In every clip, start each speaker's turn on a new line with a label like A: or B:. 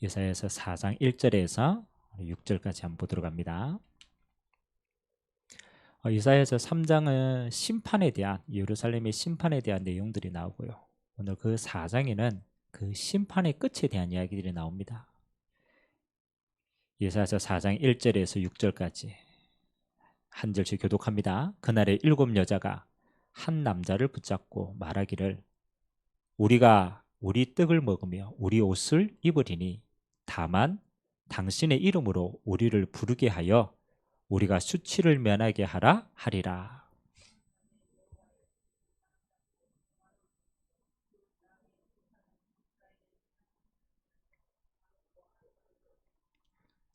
A: 이사야서 4장 1절에서 6절까지 한번 보도록 합니다. 이사야서 3장은 심판에 대한, 예루살렘의 심판에 대한 내용들이 나오고요. 오늘 그 4장에는 그 심판의 끝에 대한 이야기들이 나옵니다. 이사야서 4장 1절에서 6절까지 한 절씩 교독합니다. 그날에 7 여자가 한 남자를 붙잡고 말하기를, 우리가 우리 떡을 먹으며 우리 옷을 입으리니 다만 당신의 이름으로 우리를 부르게 하여 우리가 수치를 면하게 하라 하리라.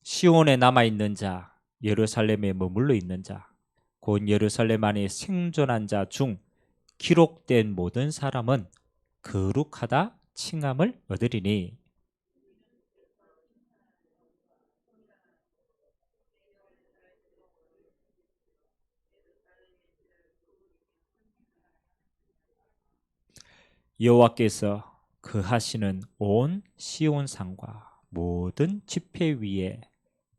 A: 시온에 남아있는 자, 예루살렘에 머물러 있는 자, 곧 예루살렘 안에 생존한 자 중 기록된 모든 사람은 거룩하다 칭함을 얻으리니. 여호와께서 거하시는 온 시온 산과 모든 지폐 위에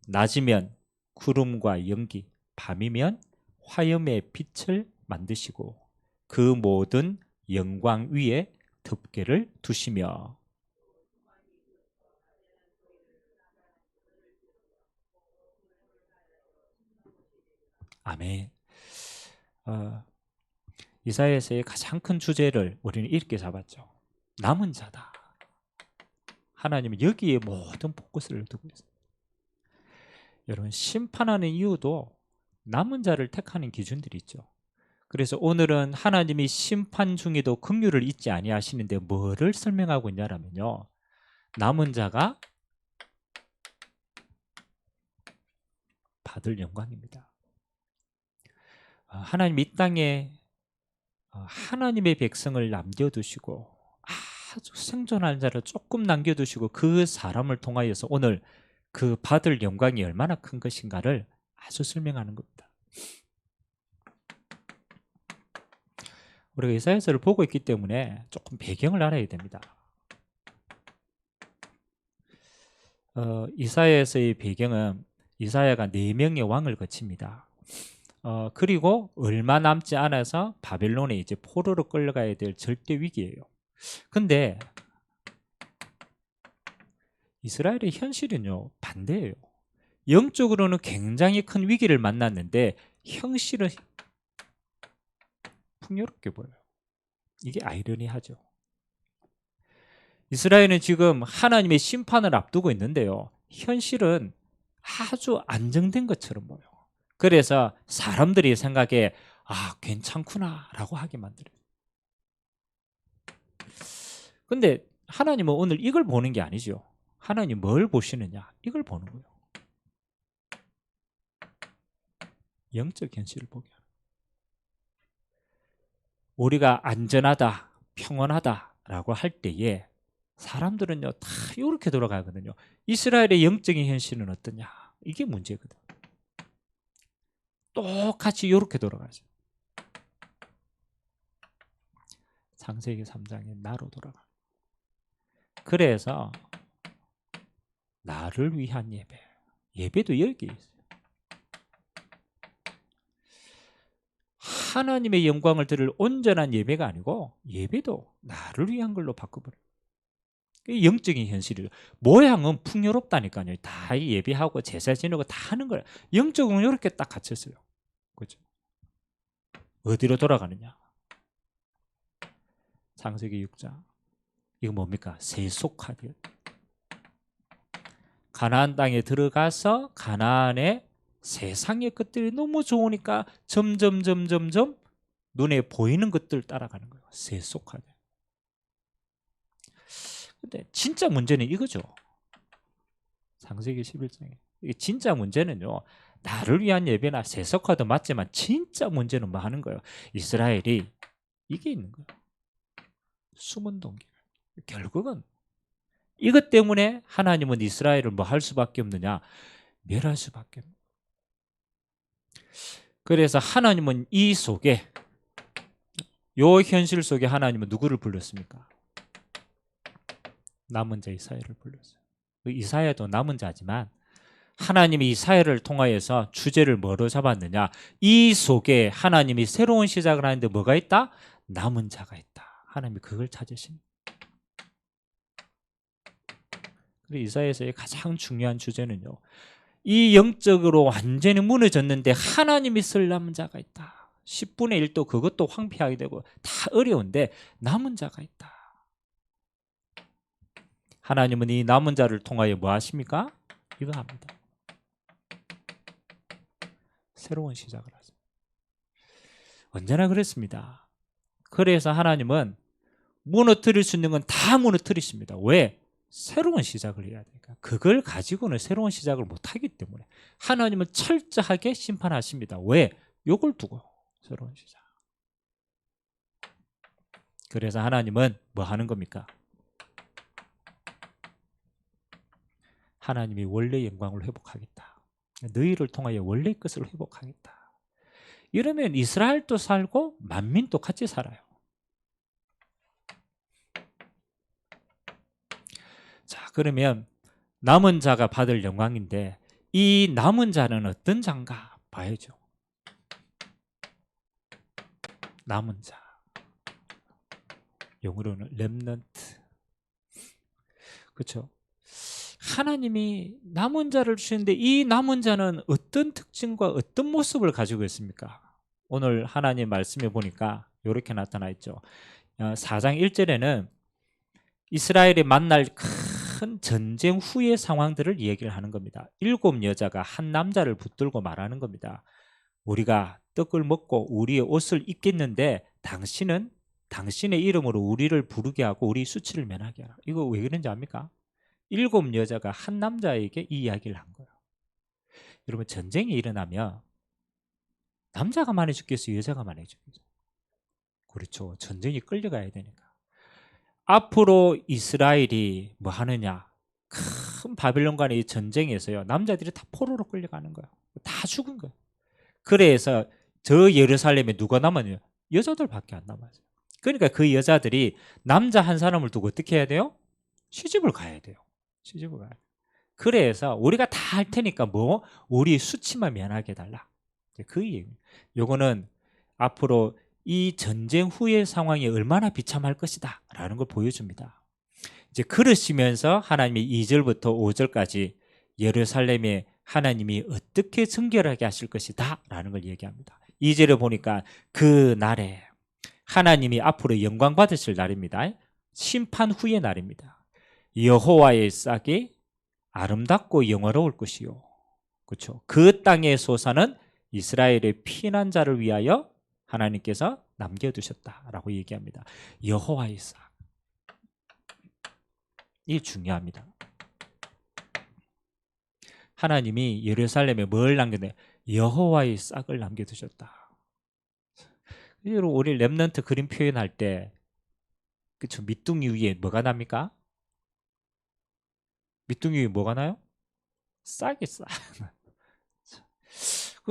A: 낮이면 구름과 연기, 밤이면 화염의 빛을 만드시고 그 모든 영광 위에 덮개를 두시며. 아멘. 이사야서의 가장 큰 주제를 우리는 이렇게 잡았죠. 남은 자다. 하나님은 여기에 모든 포커스를 두고 있어요. 여러분, 심판하는 이유도 남은 자를 택하는 기준들이 있죠. 그래서 오늘은 하나님이 심판 중에도 긍휼을 잊지 아니하시는데 뭐를 설명하고 있냐면요, 남은 자가 받을 영광입니다. 하나님 이 땅에 하나님의 백성을 남겨두시고 아주 생존하는 자를 조금 남겨두시고 그 사람을 통하여서 오늘 그 받을 영광이 얼마나 큰 것인가를 아주 설명하는 겁니다. 우리가 이사야서를 보고 있기 때문에 조금 배경을 알아야 됩니다. 이사야서의 배경은 이사야가 4명의 왕을 거칩니다. 그리고 얼마 남지 않아서 바벨론에 이제 포로로 끌려가야 될 절대 위기예요. 근데 이스라엘의 현실은요, 반대예요. 영적으로는 굉장히 큰 위기를 만났는데 현실은 풍요롭게 보여요. 이게 아이러니하죠. 이스라엘은 지금 하나님의 심판을 앞두고 있는데요, 현실은 아주 안정된 것처럼 보여요. 그래서 사람들이 생각에 괜찮구나 라고 하게 만들어요. 근데 하나님은 오늘 이걸 보는 게 아니죠. 하나님 뭘 보시느냐, 이걸 보는 거예요. 영적 현실을 보게 하는 거예요. 우리가 안전하다, 평온하다라고 할 때에 사람들은요 다 이렇게 돌아가거든요. 이스라엘의 영적인 현실은 어떠냐, 이게 문제거든. 똑같이 이렇게 돌아가죠. 창세기 3장에 나로 돌아가. 그래서 나를 위한 예배, 예배도 여기 있어요. 하나님의 영광을 들을 온전한 예배가 아니고 예배도 나를 위한 걸로 바꿔버려요. 영적인 현실이죠. 모양은 풍요롭다니까요. 다 예배하고 제사 지내고 다 하는 거예요. 영적으로 이렇게 딱 갇혔어요. 그렇죠? 어디로 돌아가느냐? 창세기 6장. 이거 뭡니까? 세속화되어. 가나안 땅에 들어가서 가나안의 세상의 것들이 너무 좋으니까 점점 눈에 보이는 것들 따라가는 거예요. 세속화돼. 근데 진짜 문제는 이거죠. 창세기 11장에. 진짜 문제는요, 나를 위한 예배나 세속화도 맞지만 진짜 문제는 뭐 하는 거예요? 이스라엘이 이게 있는 거예요. 숨은 동기. 결국은 이것 때문에 하나님은 이스라엘을 뭐 할 수밖에 없느냐? 멸할 수밖에 없는. 그래서 하나님은 이 속에, 요 현실 속에 하나님은 누구를 불렀습니까? 남은 자 이스라엘을 불렀어요. 이사야도 남은 자지만 하나님이 이사야를 통하여서 주제를 뭐로 잡았느냐? 이 속에 하나님이 새로운 시작을 하는데 뭐가 있다? 남은 자가 있다. 하나님이 그걸 찾으십니다. 그리고 이사야서의 가장 중요한 주제는요, 이 영적으로 완전히 무너졌는데 하나님이 쓸 남은 자가 있다. 10분의 1도 그것도 황폐하게 되고 다 어려운데 남은 자가 있다. 하나님은 이 남은 자를 통하여 뭐 하십니까? 이거 합니다. 새로운 시작을 하죠. 언제나 그랬습니다. 그래서 하나님은 무너뜨릴 수 있는 건 다 무너뜨리십니다. 왜? 새로운 시작을 해야 되니까. 그걸 가지고는 새로운 시작을 못하기 때문에 하나님은 철저하게 심판하십니다. 왜? 요걸 두고 새로운 시작. 그래서 하나님은 뭐 하는 겁니까? 하나님이 원래 영광을 회복하겠다. 너희를 통하여 원래의 것을 회복하겠다. 이러면 이스라엘도 살고 만민도 같이 살아요. 자, 그러면 남은 자가 받을 영광인데 이 남은 자는 어떤 자인가 봐야죠. 남은 자, 영어로는 렘넌트. 그렇죠? 하나님이 남은 자를 주시는데 이 남은 자는 어떤 특징과 어떤 모습을 가지고 있습니까? 오늘 하나님 말씀에 보니까 이렇게 나타나 있죠. 4장 1절에는 이스라엘이 만날 큰 전쟁 후의 상황들을 얘기를 하는 겁니다. 7 여자가 한 남자를 붙들고 말하는 겁니다. 우리가 떡을 먹고 우리의 옷을 입겠는데 당신은 당신의 이름으로 우리를 부르게 하고 우리 수치를 면하게 하라. 이거 왜 그런지 압니까? 7 여자가 한 남자에게 이 이야기를 한 거예요. 여러분, 전쟁이 일어나면 남자가 많이 죽겠어요? 여자가 많이 죽겠어요? 그렇죠. 전쟁이 끌려가야 되니까. 앞으로 이스라엘이 뭐 하느냐? 큰 바빌론과의 전쟁에서요, 남자들이 다 포로로 끌려가는 거예요. 다 죽은 거예요. 그래서 저 예루살렘에 누가 남았냐? 여자들밖에 안 남았어요. 그러니까 그 여자들이 남자 한 사람을 두고 어떻게 해야 돼요? 시집을 가야 돼요. 시집을 가야 돼요. 그래서 우리가 다 할 테니까 뭐 우리 수치만 면하게 해달라. 그 얘기입니다. 요거는 앞으로 이 전쟁 후의 상황이 얼마나 비참할 것이다 라는 걸 보여줍니다. 이제 그러시면서 하나님이 2절부터 5절까지 예루살렘에 하나님이 어떻게 정결하게 하실 것이다 라는 걸 얘기합니다. 2절에 보니까 그 날에 하나님이 앞으로 영광 받으실 날입니다. 심판 후의 날입니다. 여호와의 싹이 아름답고 영화로울 것이요, 그렇죠? 그 땅의 소산은 이스라엘의 피난자를 위하여 하나님께서 남겨두셨다라고 얘기합니다. 여호와의 싹, 이게 중요합니다. 하나님이 예루살렘에 뭘 남겼냐? 여호와의 싹을 남겨두셨다. 우리 렘넌트 그림 표현할 때, 그렇죠? 밑둥이 위에 뭐가 납니까? 밑둥이 위에 뭐가 나요? 싹이 싹.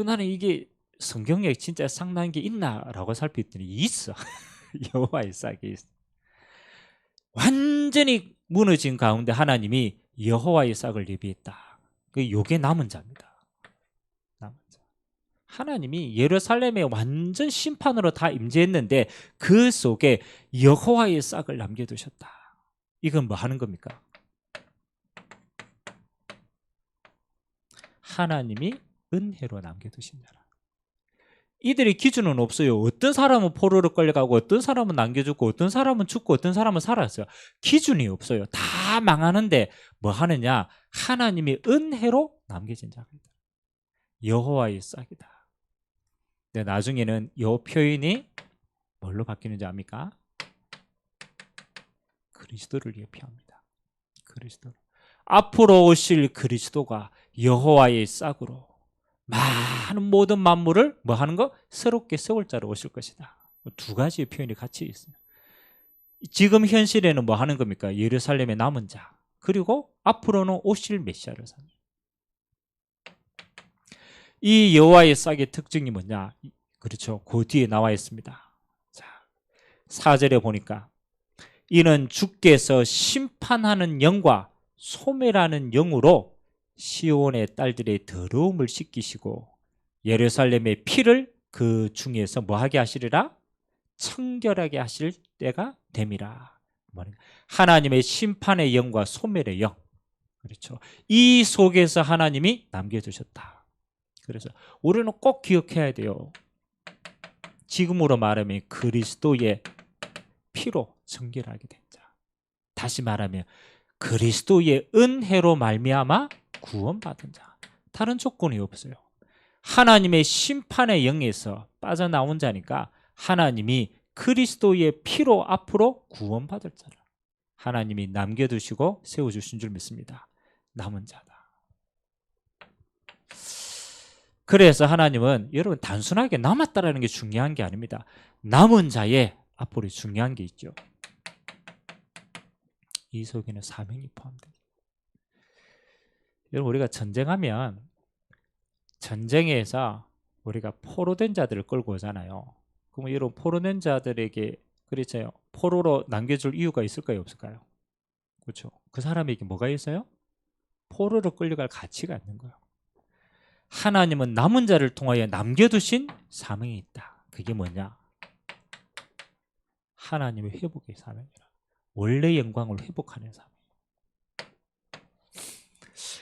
A: 나는 이게 성경에 진짜 싹난 게 있나라고 살폈더니 있어. 여호와의 싹이 있어. 완전히 무너진 가운데 하나님이 여호와의 싹을 예비했다. 요게 남은 자입니다. 남은 자. 하나님이 예루살렘에 완전 심판으로 다 임재했는데 그 속에 여호와의 싹을 남겨두셨다. 이건 뭐 하는 겁니까? 하나님이 은혜로 남겨두신 자라. 이들의 기준은 없어요. 어떤 사람은 포로로 끌려가고 어떤 사람은 남겨주고 어떤 사람은 죽고 어떤 사람은 살았어요. 기준이 없어요. 다 망하는데 뭐 하느냐? 하나님이 은혜로 남겨진 자가 있다. 여호와의 싹이다. 근데 나중에는 이 표현이 뭘로 바뀌는지 압니까? 그리스도를 예표합니다. 그리스도. 앞으로 오실 그리스도가 여호와의 싹으로 많은 모든 만물을 뭐 하는 거? 새롭게 세울 자로 오실 것이다. 두 가지의 표현이 같이 있어요. 지금 현실에는 뭐 하는 겁니까? 예루살렘의 남은 자, 그리고 앞으로는 오실 메시아를 사는. 이 여호와의 싹의 특징이 뭐냐? 그렇죠. 그 뒤에 나와 있습니다. 자, 4절에 보니까 이는 주께서 심판하는 영과 소매라는 영으로 시온의 딸들의 더러움을 씻기시고 예루살렘의 피를 그 중에서 뭐하게 하시리라? 청결하게 하실 때가 됨이라. 하나님의 심판의 영과 소멸의 영, 그렇죠. 이 속에서 하나님이 남겨두셨다. 그래서 우리는 꼭 기억해야 돼요. 지금으로 말하면 그리스도의 피로 정결하게 된 자. 다시 말하면 그리스도의 은혜로 말미암아 구원받은 자. 다른 조건이 없어요. 하나님의 심판의 영에서 빠져나온 자니까 하나님이 그리스도의 피로 앞으로 구원받을 자를 하나님이 남겨두시고 세워주신 줄 믿습니다. 남은 자다. 그래서 하나님은 여러분 단순하게 남았다라는 게 중요한 게 아닙니다. 남은 자의 앞으로 중요한 게 있죠. 이 속에는 사명이 포함됩니다. 여러분 우리가 전쟁하면 전쟁에서 우리가 포로된 자들을 끌고 오잖아요. 그럼 여러분 포로된 자들에게 그렇죠. 포로로 남겨줄 이유가 있을까요? 없을까요? 그렇죠. 그 사람에게 뭐가 있어요? 포로로 끌려갈 가치가 있는 거예요. 하나님은 남은 자를 통하여 남겨두신 사명이 있다. 그게 뭐냐? 하나님의 회복의 사명이라. 원래 영광을 회복하는 사명.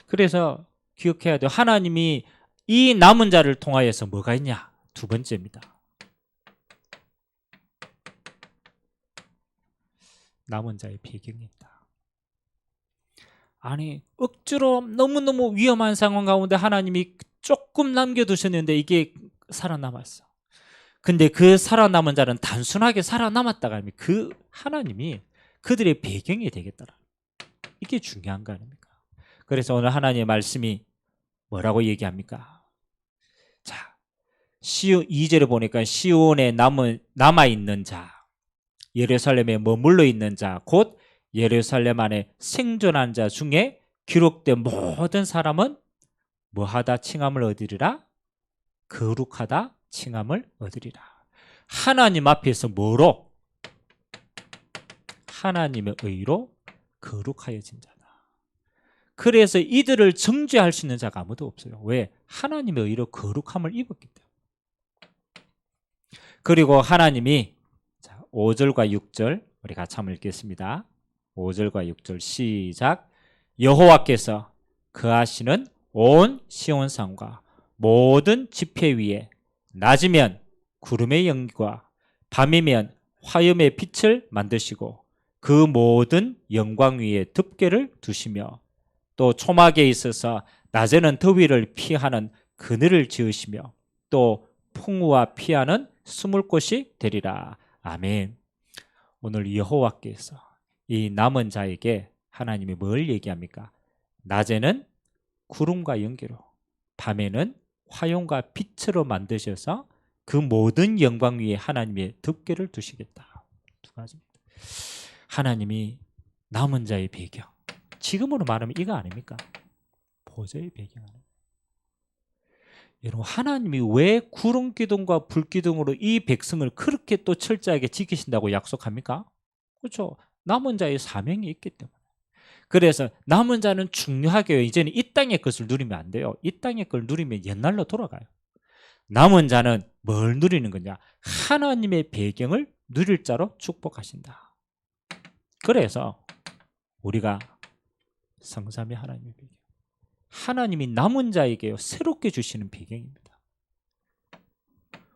A: 그래서 기억해야 돼요. 하나님이 이 남은 자를 통하여서 뭐가 있냐? 두 번째입니다. 남은 자의 배경이 있다. 아니 억지로 너무너무 위험한 상황 가운데 하나님이 조금 남겨두셨는데 이게 살아남았어. 근데 그 살아남은 자는 단순하게 살아남았다가 아니면 그 하나님이 그들의 배경이 되겠더라. 이게 중요한 거 아닙니까? 그래서 오늘 하나님의 말씀이 뭐라고 얘기합니까? 자, 2절에 보니까 시온에 남아있는 자, 예루살렘에 머물러 있는 자, 곧 예루살렘 안에 생존한 자 중에 기록된 모든 사람은 뭐하다 칭함을 얻으리라? 거룩하다 칭함을 얻으리라. 하나님 앞에서 뭐로? 하나님의 의로 거룩하여진 자다. 그래서 이들을 정죄할 수 있는 자가 아무도 없어요. 왜? 하나님의 의로 거룩함을 입었기 때문에. 그리고 하나님이 5절과 6절 우리 같이 한번 읽겠습니다. 5절과 6절 시작. 여호와께서 거하시는 온 시온산과 모든 지폐 위에 낮이면 구름의 영과 밤이면 화염의 빛을 만드시고 그 모든 영광 위에 덮개를 두시며 또 초막에 있어서 낮에는 더위를 피하는 그늘을 지으시며 또 풍우와 피하는 숨을 곳이 되리라. 아멘. 오늘 여호와께서 이 남은 자에게 하나님이 뭘 얘기합니까? 낮에는 구름과 연기로, 밤에는 화염과 빛으로 만드셔서 그 모든 영광 위에 하나님의 덮개를 두시겠다. 두 가지입니다. 하나님이 남은 자의 배경, 지금으로 말하면 이거 아닙니까? 보좌의 배경 아닙니까? 여러분 하나님이 왜 구름 기둥과 불 기둥으로 이 백성을 그렇게 또 철저하게 지키신다고 약속합니까? 그렇죠. 남은 자의 사명이 있기 때문에. 그래서 남은 자는 중요하게요. 이제는 이 땅의 것을 누리면 안 돼요. 이 땅의 걸 누리면 옛날로 돌아가요. 남은 자는 뭘 누리는 거냐? 하나님의 배경을 누릴 자로 축복하신다. 그래서 우리가 성삼위 하나님의 배경, 하나님이 남은 자에게 새롭게 주시는 배경입니다.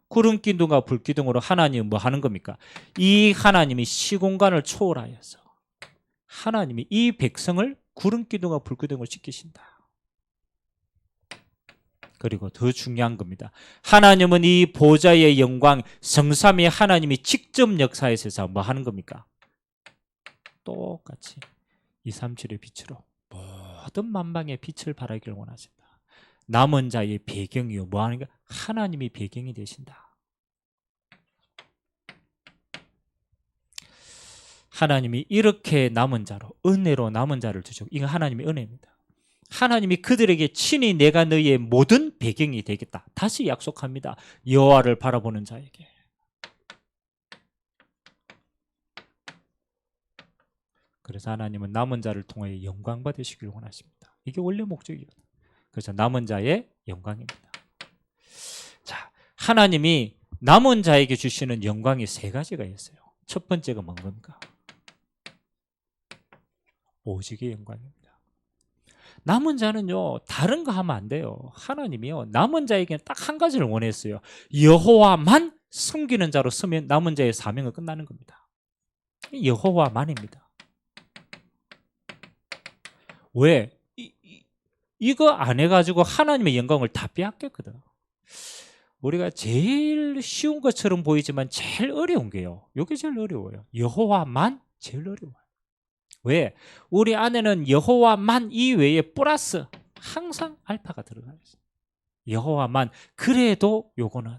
A: 구름 기둥과 불 기둥으로 하나님은 뭐 하는 겁니까? 이 하나님이 시공간을 초월하여서 하나님이 이 백성을 구름 기둥과 불 기둥으로 지키신다. 그리고 더 중요한 겁니다. 하나님은 이 보좌의 영광 성삼위 하나님이 직접 역사하셔서 뭐 하는 겁니까? 똑같이 237의 빛으로 모든 만방의 빛을 발하기를 원하신다. 남은 자의 배경이요 뭐 하는 게 하나님이 배경이 되신다. 하나님이 이렇게 남은 자로 은혜로 남은 자를 주시고 이건 하나님의 은혜입니다. 하나님이 그들에게 친히 내가 너희의 모든 배경이 되겠다. 다시 약속합니다. 여호와를 바라보는 자에게. 그래서 하나님은 남은 자를 통하여 영광 받으시길 원하십니다. 이게 원래 목적이거든요. 그래서 남은 자의 영광입니다. 자, 하나님이 남은 자에게 주시는 영광이 세 가지가 있어요. 첫 번째가 뭔 겁니까? 오직의 영광입니다. 남은 자는요, 다른 거 하면 안 돼요. 하나님이요, 남은 자에게는 딱 한 가지를 원했어요. 여호와만 섬기는 자로 서면 남은 자의 사명은 끝나는 겁니다. 여호와만입니다. 왜? 이거 안 해가지고 하나님의 영광을 다 빼앗겼거든. 우리가 제일 쉬운 것처럼 보이지만 제일 어려운 게요. 이게 제일 어려워요. 여호와만 제일 어려워요. 왜? 우리 안에는 여호와만 이외에 플러스 항상 알파가 들어가 있어요. 여호와만. 그래도 요거는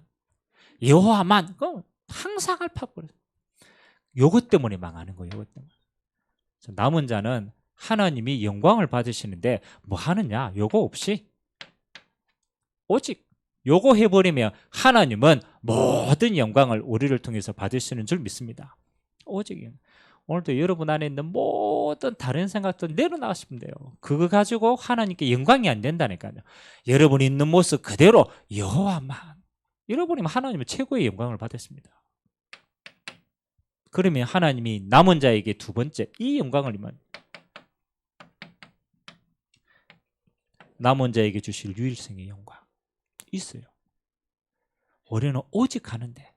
A: 여호와만 항상 알파 버려. 요것 때문에 망하는 거예요. 요것 때문에. 남은 자는 하나님이 영광을 받으시는데 뭐 하느냐? 요거 없이 오직 요거 해버리면 하나님은 모든 영광을 우리를 통해서 받으시는 줄 믿습니다. 오직. 오늘도 여러분 안에 있는 모든 다른 생각들 내려놔시면 돼요. 그거 가지고 하나님께 영광이 안 된다니까요. 여러분이 있는 모습 그대로 여호와만. 여러분이면 하나님은 최고의 영광을 받았습니다. 그러면 하나님이 남은 자에게 두 번째 이 영광을 이만 남은 자에게 주실 유일성의 영광 있어요. 우리는 오직 하는데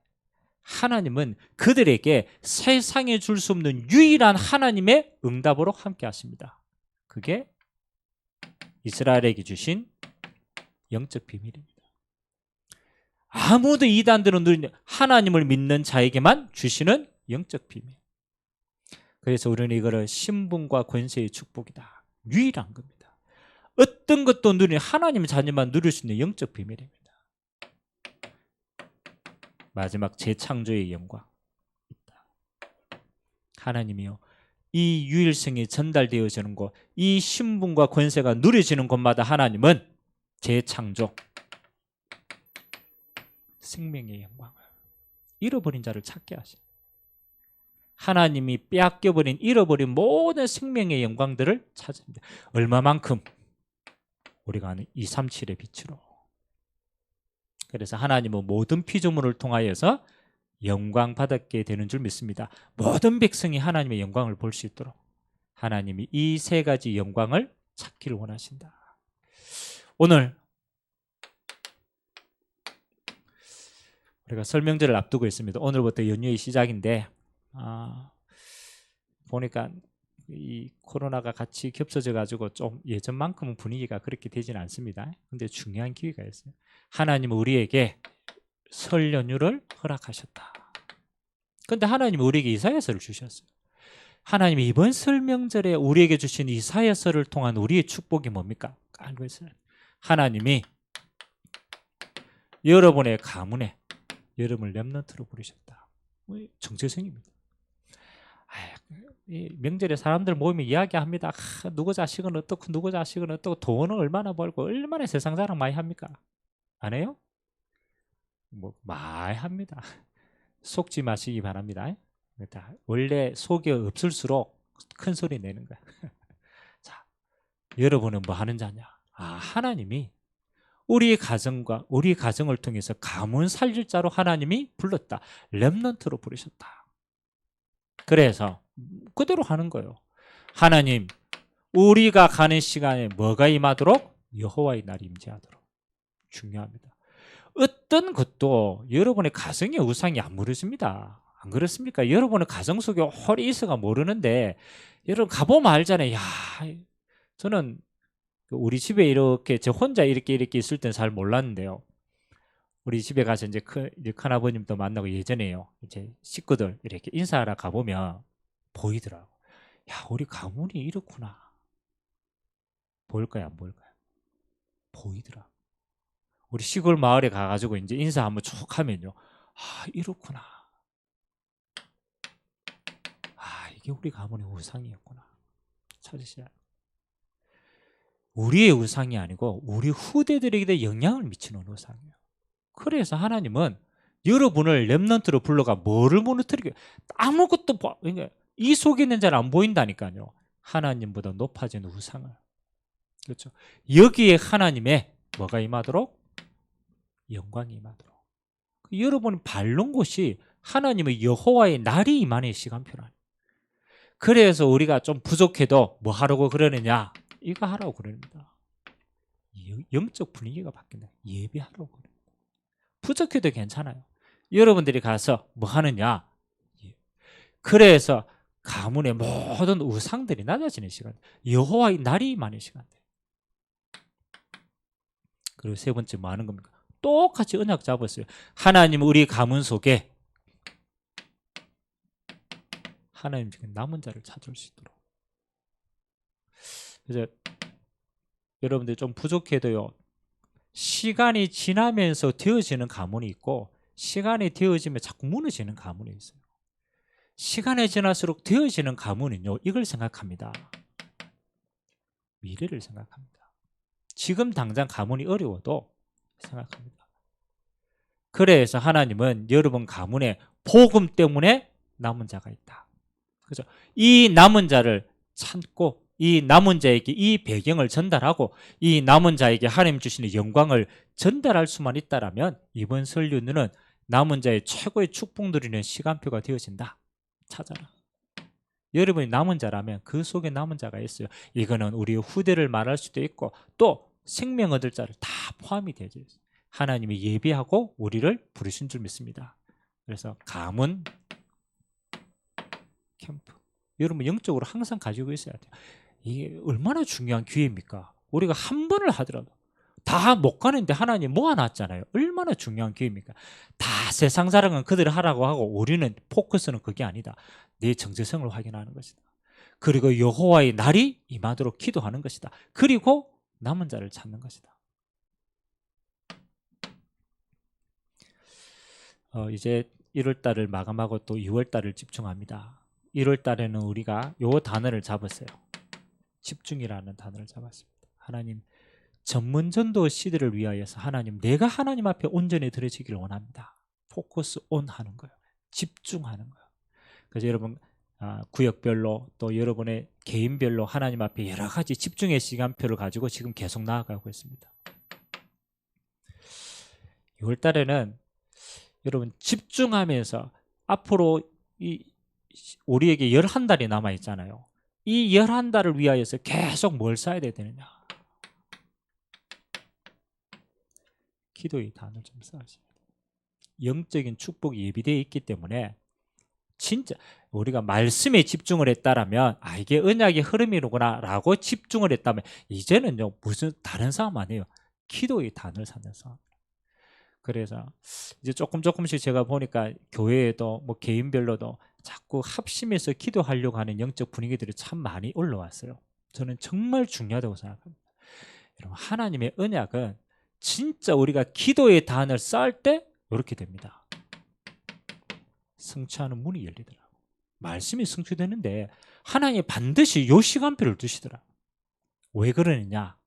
A: 하나님은 그들에게 세상에 줄 수 없는 유일한 하나님의 응답으로 함께 하십니다. 그게 이스라엘에게 주신 영적 비밀입니다. 아무도 이단들은 하나님을 믿는 자에게만 주시는 영적 비밀. 그래서 우리는 이거를 신분과 권세의 축복이다. 유일한 겁니다. 어떤 것도 누리는 하나님의 자녀만 누릴 수 있는 영적 비밀입니다. 마지막 재창조의 영광. 하나님이요, 이 유일성이 전달되어지는 곳, 이 신분과 권세가 누려지는 곳마다 하나님은 재창조, 생명의 영광을 잃어버린 자를 찾게 하십니다. 하나님이 빼앗겨버린, 잃어버린 모든 생명의 영광들을 찾습니다. 얼마만큼? 우리가 아는 237의 빛으로. 그래서 하나님은 모든 피조물을 통하여서 영광 받게 되는 줄 믿습니다. 모든 백성이 하나님의 영광을 볼 수 있도록 하나님이 이 세 가지 영광을 찾기를 원하신다. 오늘 우리가 설명절을 앞두고 있습니다. 오늘부터 연휴의 시작인데 보니까 이 코로나가 같이 겹쳐져 가지고 좀 예전만큼은 분위기가 그렇게 되지는 않습니다. 근데 중요한 기회가 있어요. 하나님은 우리에게 설 연휴를 허락하셨다. 그런데 하나님은 우리에게 이사야서를 주셨어요. 하나님이 이번 설 명절에 우리에게 주신 이사야서를 통한 우리의 축복이 뭡니까? 알고 있어요. 하나님이 여러분의 가문에 여러분을 렘넌트로 부르셨다. 정체성입니다. 명절에 사람들 모이면 이야기합니다. 누구 자식은 어떻고 누구 자식은 어떻고 돈은 얼마나 벌고 얼마나 세상 자랑 많이 합니까? 안 해요? 뭐 많이 합니다. 속지 마시기 바랍니다. 원래 속이 없을수록 큰 소리 내는 거야. 자, 여러분은 뭐 하는 자냐? 하나님이 우리 가정과 우리 가정을 통해서 가문 살릴 자로 하나님이 불렀다. 렘넌트로 부르셨다. 그래서 그대로 하는 거예요. 하나님, 우리가 가는 시간에 뭐가 임하도록? 여호와의 날이 임재하도록. 중요합니다. 어떤 것도 여러분의 가정의 우상이 안 무너집니다. 안 그렇습니까? 여러분의 가정 속에 홀이 있어가 모르는데 여러분 가보면 알잖아요. 야, 저는 우리 집에 이렇게 저 혼자 이렇게 있을 땐 잘 몰랐는데요. 우리 집에 가서 이제 큰아버님도 만나고 예전에요. 이제 식구들 이렇게 인사하러 가보면 보이더라고. 야, 우리 가문이 이렇구나. 보일까요? 안 보일까요? 보이더라. 우리 시골 마을에 가가지고 이제 인사 한번 쭉 하면요. 이렇구나. 이게 우리 가문의 우상이었구나. 찾으시나요? 우리의 우상이 아니고 우리 후대들에게 영향을 미치는 우상이에요. 그래서 하나님은 여러분을 렘넌트로 불러가 뭐를 무너뜨리게 아무것도 그러니까 이 속에 있는 자는 안 보인다니까요. 하나님보다 높아진 우상을. 그렇죠. 여기에 하나님의 뭐가 임하도록? 영광이 임하도록. 여러분이 밟는 곳이 하나님의 여호와의 날이 임하는 시간표라니. 그래서 우리가 좀 부족해도 뭐 하라고 그러느냐? 이거 하라고 그럽니다. 영적 분위기가 바뀐다. 예배하라고 그래요. 부족해도 괜찮아요. 여러분들이 가서 뭐 하느냐? 그래서 가문의 모든 우상들이 낮아지는 시간, 여호와의 날이 임하는 시간. 그리고 세 번째 뭐 하는 겁니까? 똑같이 언약 잡았어요. 하나님 우리 가문 속에 하나님 중에 남은 자를 찾을 수 있도록. 그래서 여러분들 좀 부족해도요, 시간이 지나면서 되어지는 가문이 있고 시간이 되어지면 자꾸 무너지는 가문이 있어요. 시간이 지날수록 되어지는 가문은요, 이걸 생각합니다. 미래를 생각합니다. 지금 당장 가문이 어려워도 생각합니다. 그래서 하나님은 여러분 가문에 복음 때문에 남은 자가 있다. 그죠? 이 남은 자를 찾고 이 남은 자에게 이 배경을 전달하고 이 남은 자에게 하나님 주시는 영광을 전달할 수만 있다라면 이번 설교는 남은 자의 최고의 축복 누리는 시간표가 되어진다. 찾아라. 여러분이 남은 자라면 그 속에 남은 자가 있어요. 이거는 우리 후대를 말할 수도 있고 또 생명 얻을 자를 다 포함이 되죠. 하나님이 예비하고 우리를 부르신 줄 믿습니다. 그래서 가문 캠프, 여러분 영적으로 항상 가지고 있어야 돼요. 이게 얼마나 중요한 기회입니까? 우리가 한 번을 하더라도 다 못 가는데 하나님 모아놨잖아요. 얼마나 중요한 기회입니까? 다 세상 자랑은 그들을 하라고 하고 우리는 포커스는 그게 아니다. 내 정체성을 확인하는 것이다. 그리고 여호와의 날이 임하도록 기도하는 것이다. 그리고 남은 자를 찾는 것이다. 이제 1월 달을 마감하고 또 2월 달을 집중합니다. 1월 달에는 우리가 요 단어를 잡았어요. 집중이라는 단어를 잡았습니다. 하나님 전문전도 시대를 위하여서 하나님, 내가 하나님 앞에 온전히 드려지기를 원합니다. 포커스 온 하는 거예요. 집중하는 거예요. 그래서 여러분 구역별로 또 여러분의 개인별로 하나님 앞에 여러 가지 집중의 시간표를 가지고 지금 계속 나아가고 있습니다. 6월 달에는 여러분 집중하면서 앞으로 우리에게 11달이 남아 있잖아요. 이 11달을 위하여서 계속 뭘 쌓아야 되느냐? 기도의 단을 좀 쌓으시면 돼요. 영적인 축복이 예비되어 있기 때문에 진짜 우리가 말씀에 집중을 했다라면 이게 언약의 흐름이로구나 라고 집중을 했다면 이제는요 무슨 다른 싸움 아니에요. 기도의 단을 쌓는 싸움. 그래서 이제 조금씩 제가 보니까 교회에도 뭐 개인별로도 자꾸 합심해서 기도하려고 하는 영적 분위기들이 참 많이 올라왔어요. 저는 정말 중요하다고 생각합니다. 여러분 하나님의 언약은 진짜 우리가 기도의 단을 쌓을 때 이렇게 됩니다. 성취하는 문이 열리더라고요. 말씀이 성취되는데 하나님이 반드시 요 시간표를 두시더라고요. 왜 그러느냐?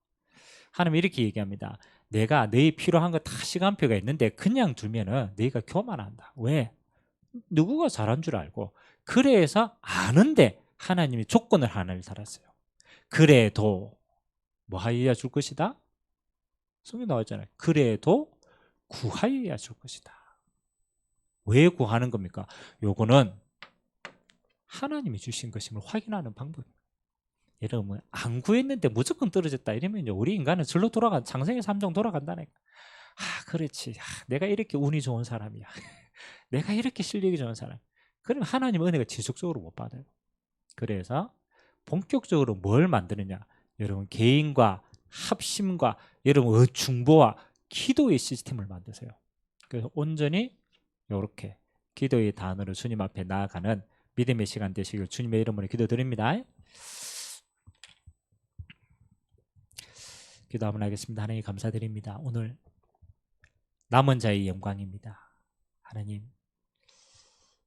A: 하나님 이렇게 얘기합니다. 내가 너희 필요한 거 다 시간표가 있는데 그냥 두면은 너희가 교만한다. 왜? 누구가 잘한 줄 알고. 그래서 아는데 하나님이 조건을 하나를 달았어요. 그래도 뭐 하여야 줄 것이다? 성경 나왔잖아요. 그래도 구하여야 줄 것이다. 왜 구하는 겁니까? 요거는 하나님이 주신 것임을 확인하는 방법입니다. 여러분 안 구했는데 무조건 떨어졌다 이러면요 우리 인간은 절로 돌아간 장생의 삼종 돌아간다니까. 그렇지. 내가 이렇게 운이 좋은 사람이야. 내가 이렇게 실력이 좋은 사람. 그러면 하나님 은혜가 지속적으로 못 받아요. 그래서 본격적으로 뭘 만드느냐? 여러분 개인과 합심과 여러분 중보와 기도의 시스템을 만드세요. 그래서 온전히 이렇게 기도의 단어로 주님 앞에 나아가는 믿음의 시간 되시길 주님의 이름으로 기도드립니다. 기도 한번 하겠습니다. 하나님 감사드립니다. 오늘 남은 자의 영광입니다. 하나님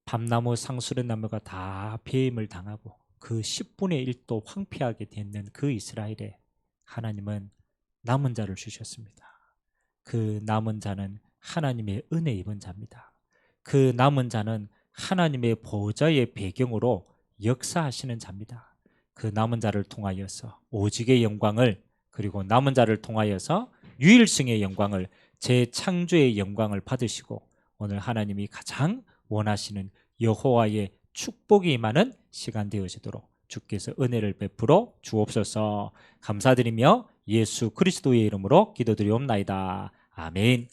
A: 밤나무 상수른 나무가 다 배임을 당하고 그 10분의 1도 황폐하게 되는 그 이스라엘에 하나님은 남은 자를 주셨습니다. 그 남은 자는 하나님의 은혜 입은 자입니다. 그 남은 자는 하나님의 보좌의 배경으로 역사하시는 자입니다. 그 남은 자를 통하여서 오직의 영광을, 그리고 남은 자를 통하여서 유일성의 영광을, 재창조의 영광을 받으시고 오늘 하나님이 가장 원하시는 여호와의 축복이 임하는 시간 되어지도록 주께서 은혜를 베풀어 주옵소서. 감사드리며 예수 그리스도의 이름으로 기도드리옵나이다. 아멘.